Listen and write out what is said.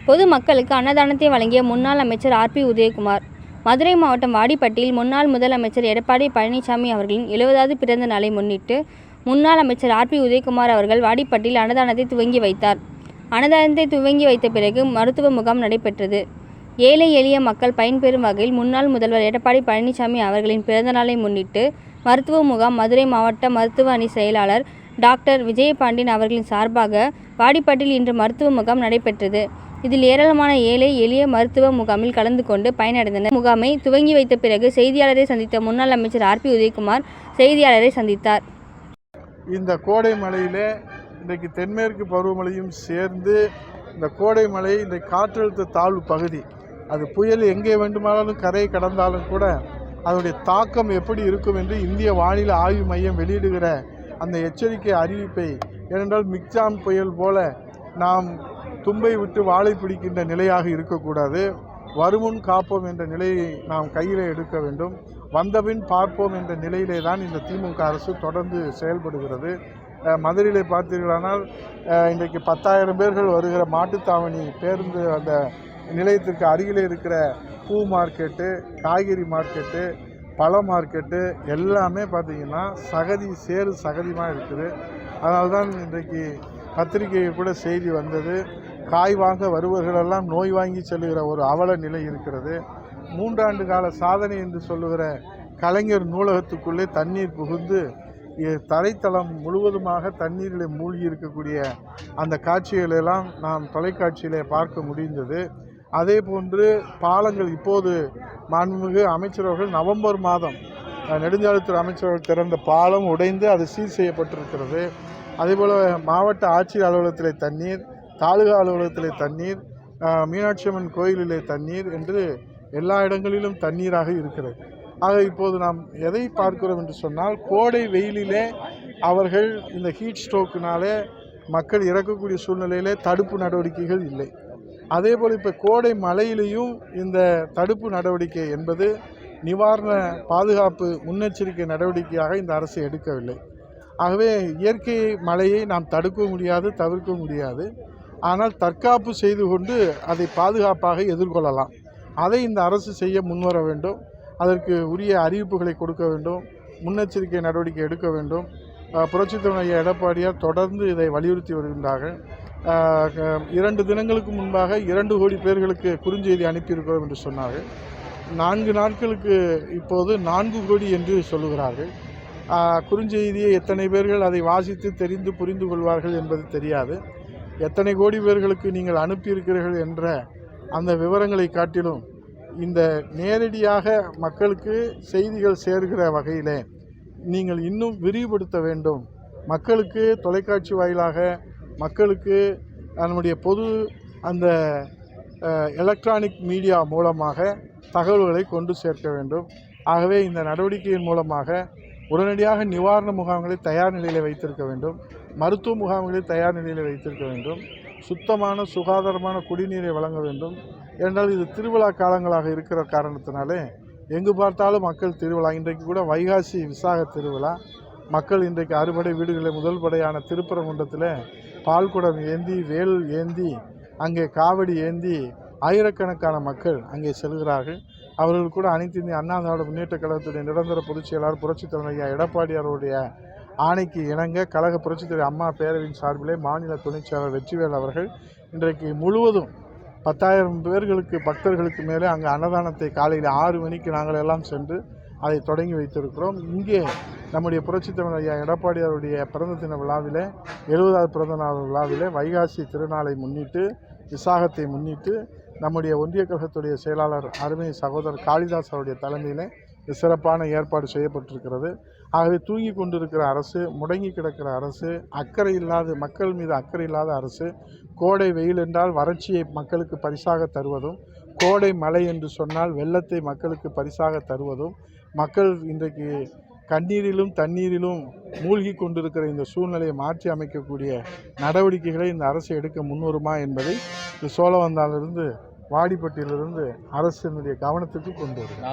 பொது மக்களுக்கு அன்னதானத்தை வழங்கிய முன்னாள் அமைச்சர் ஆர்.பி. உதயகுமார். மதுரை மாவட்டம் வாடிப்பட்டியில் முன்னாள் முதலமைச்சர் எடப்பாடி பழனிசாமி அவர்களின் 70வது பிறந்த நாளை முன்னிட்டு முன்னாள் அமைச்சர் ஆர்.பி. உதயகுமார் அவர்கள் வாடிப்பட்டியில் அன்னதானத்தை துவங்கி வைத்தார். அன்னதானத்தை துவங்கி வைத்த பிறகு மருத்துவ முகாம் நடைபெற்றது. ஏழை எளிய மக்கள் பயன்பெறும் வகையில் முன்னாள் முதல்வர் எடப்பாடி பழனிசாமி அவர்களின் பிறந்த நாளை முன்னிட்டு மருத்துவ முகாம் மதுரை மாவட்ட மருத்துவ அணி செயலாளர் டாக்டர் விஜயபாண்டியன் அவர்களின் சார்பாக வாடிப்பட்டியில் இன்று மருத்துவ முகாம் நடைபெற்றது. இதில் ஏராளமான ஏழை எளிய மருத்துவ முகாமில் கலந்து கொண்டு பயனடைந்தனர். முகாமை துவங்கி வைத்த பிறகு செய்தியாளரை சந்தித்த முன்னாள் அமைச்சர் ஆர்.பி. உதயகுமார் செய்தியாளரை சந்தித்தார். இந்த கோடை மழையிலே இன்றைக்கு தென்மேற்கு பருவமழையும் சேர்ந்து இந்த கோடை மழை இந்த காற்றழுத்த தாழ்வு பகுதி அது புயல் எங்கே வேண்டுமானாலும் கரையை கடந்தாலும் கூட அதனுடைய தாக்கம் எப்படி இருக்கும் என்று இந்திய வானிலை ஆய்வு மையம் வெளியிடுகிற அந்த எச்சரிக்கை அறிவிப்பை, ஏனென்றால் மிக்ஜாம் புயல் போல நாம் தும்பை விட்டு வாழை பிடிக்கின்ற நிலையாக இருக்கக்கூடாது. வருமுன் காப்போம் என்ற நிலையை நாம் கையில் எடுக்க வேண்டும். வந்தபின் பார்ப்போம் என்ற நிலையிலே தான் இந்த திமுக அரசு தொடர்ந்து செயல்படுகிறது. மதுரையிலே பார்த்தீர்களானால் இன்றைக்கு 10,000 பேர்கள் வருகிற மாட்டுத்தாவணி பேருந்து அந்த நிலையத்திற்கு அருகிலே இருக்கிற பூ மார்க்கெட்டு, காய்கறி மார்க்கெட்டு, பழ மார்க்கெட்டு எல்லாமே பார்த்திங்கன்னா சேறு சகதியமாக இருக்குது. அதனால தான் இன்றைக்கு பத்திரிகையில் கூட செய்தி வந்தது. காய் வாங்க வருவர்களெல்லாம் நோய் வாங்கி செல்லுகிற ஒரு அவல நிலை இருக்கிறது. 3 ஆண்டு கால சாதனை என்று சொல்லுகிற கலைஞர் நூலகத்துக்குள்ளே தண்ணீர் புகுந்து தரைத்தளம் முழுவதுமாக தண்ணீரில் மூழ்கி இருக்கக்கூடிய அந்த காட்சிகளெல்லாம் நாம் தொலைக்காட்சியிலே பார்க்க முடிந்தது. அதே போன்று பாலங்கள் இப்போது மாண்புமிகு அமைச்சரவர்கள் நவம்பர் மாதம் நெடுஞ்சாலைத்துறை அமைச்சர்கள் திறந்த பாலம் உடைந்து அது சீர் செய்யப்பட்டிருக்கிறது. அதேபோல் மாவட்ட ஆட்சியர் அலுவலகத்திலே தண்ணீர், தாலுகா அலுவலகத்திலே தண்ணீர், மீனாட்சி அம்மன் கோயிலிலே தண்ணீர் என்று எல்லா இடங்களிலும் தண்ணீராக இருக்கிறது. ஆக இப்போது நாம் எதை பார்க்கிறோம் என்று சொன்னால், கோடை வெயிலிலே அவர்கள் இந்த ஹீட் ஸ்ட்ரோக்கினாலே மக்கள் இறக்கக்கூடிய சூழ்நிலையிலே தடுப்பு நடவடிக்கைகள் இல்லை. அதேபோல் இப்போ கோடை மழையிலையும் இந்த தடுப்பு நடவடிக்கை என்பது நிவாரண பாதுகாப்பு முன்னெச்சரிக்கை நடவடிக்கையாக இந்த அரசு எடுக்கவில்லை. ஆகவே இயற்கை மழையை நாம் தடுக்கவும் முடியாது, தவிர்க்கவும் முடியாது. ஆனால் தற்காப்பு செய்து கொண்டு அதை பாதுகாப்பாக எதிர்கொள்ளலாம். அதை இந்த அரசு செய்ய முன்வர வேண்டும். அதற்கு உரிய அறிவிப்புகளை கொடுக்க வேண்டும், முன்னெச்சரிக்கை நடவடிக்கை எடுக்க வேண்டும். புரட்சித் தலைவர் ஐயா எடப்பாடியார் தொடர்ந்து இதை வலியுறுத்தி வருகின்றார்கள். 2 தினங்களுக்கு முன்பாக 2 கோடி பேர்களுக்கு குறுஞ்செய்தி அனுப்பியிருக்கிறோம் என்று சொன்னார்கள். 4 நாட்களுக்கு இப்போது 4 கோடி என்று சொல்லுகிறார்கள். குறுஞ்செய்தியை எத்தனை பேர்கள் அதை வாசித்து தெரிந்து புரிந்து கொள்வார்கள் என்பது தெரியாது. எத்தனை கோடி பேர்களுக்கு நீங்கள் அனுப்பியிருக்கிறீர்கள் என்ற அந்த விவரங்களை காட்டிலும் இந்த நேரடியாக மக்களுக்கு செய்திகள் சேர்கிற வகையிலே நீங்கள் இன்னும் விரிவுபடுத்த வேண்டும். மக்களுக்கு தொலைக்காட்சி வாயிலாக மக்களுக்கு நம்முடைய பொது அந்த எலக்ட்ரானிக் மீடியா மூலமாக தகவல்களை கொண்டு சேர்க்க வேண்டும். ஆகவே இந்த நடவடிக்கையின் மூலமாக உடனடியாக நிவாரண முகாம்களை தயார் நிலையில் வைத்திருக்க வேண்டும், மருத்துவ முகாம்களை தயார் நிலையில் வைத்திருக்க வேண்டும், சுத்தமான சுகாதாரமான குடிநீரை வழங்க வேண்டும். ஏனென்றால் இது திருவிழா காலங்களாக இருக்கிற காரணத்தினாலே எங்கு பார்த்தாலும் மக்கள் திருவிழா. இன்றைக்கு கூட வைகாசி விசாக திருவிழா. மக்கள் இன்றைக்கு அறுபடை வீடுகளில் முதல் படையான திருப்பரங்குன்றத்தில் பால்குடம் ஏந்தி, வேல் ஏந்தி, அங்கே காவடி ஏந்தி ஆயிரக்கணக்கான மக்கள் அங்கே செல்கிறார்கள். அவர்கள் கூட அனைத்து இந்திய அண்ணா திராவிட முன்னேற்ற கழகத்துடைய நிரந்தர பொதுச் செயலாளர் புரட்சித் தலைவர் ஐயா எடப்பாடியாருடைய ஆணைக்கு இணங்க கழக புரட்சித் தலைவர் அம்மா பேரவையின் சார்பிலே மாநில துணைச் செயலாளர் வெற்றிவேல் அவர்கள் இன்றைக்கு முழுவதும் 10,000 பேர்களுக்கு பக்தர்களுக்கு மேலே அங்கே அன்னதானத்தை காலையில் 6 மணிக்கு நாங்கள் எல்லாம் சென்று அதை தொடங்கி வைத்திருக்கிறோம். இங்கே நம்முடைய புரட்சித் தலைவர் ஐயா எடப்பாடியாருடைய பிறந்த தின விழாவிலே 70வது பிறந்த நாள் விழாவிலே வைகாசி திருநாளை முன்னிட்டு, விசாகத்தை முன்னிட்டு நம்முடைய ஒன்றிய கழகத்துடைய செயலாளர் அருமை சகோதரர் காளிதாஸ் அவருடைய தலைமையில் சிறப்பான ஏற்பாடு செய்யப்பட்டிருக்கிறது. ஆகவே தூங்கி கொண்டிருக்கிற அரசு, முடங்கி கிடக்கிற அரசு, அக்கறை இல்லாத மக்கள் மீது அக்கறை இல்லாத அரசு, கோடை வெயில் என்றால் வறட்சியை மக்களுக்கு பரிசாக தருவதும், கோடை மழை என்று சொன்னால் வெள்ளத்தை மக்களுக்கு பரிசாக தருவதும், மக்கள் இன்றைக்கு கண்ணீரிலும் தண்ணீரிலும் மூழ்கி கொண்டிருக்கிற இந்த சூழ்நிலையை மாற்றி அமைக்கக்கூடிய நடவடிக்கைகளை இந்த அரசு எடுக்க முன்வருமா என்பதை சோழவந்தாலிருந்து வாடிப்பட்டியிலிருந்து அரசினுடைய கவனத்துக்கு கொண்டு வருகிறது.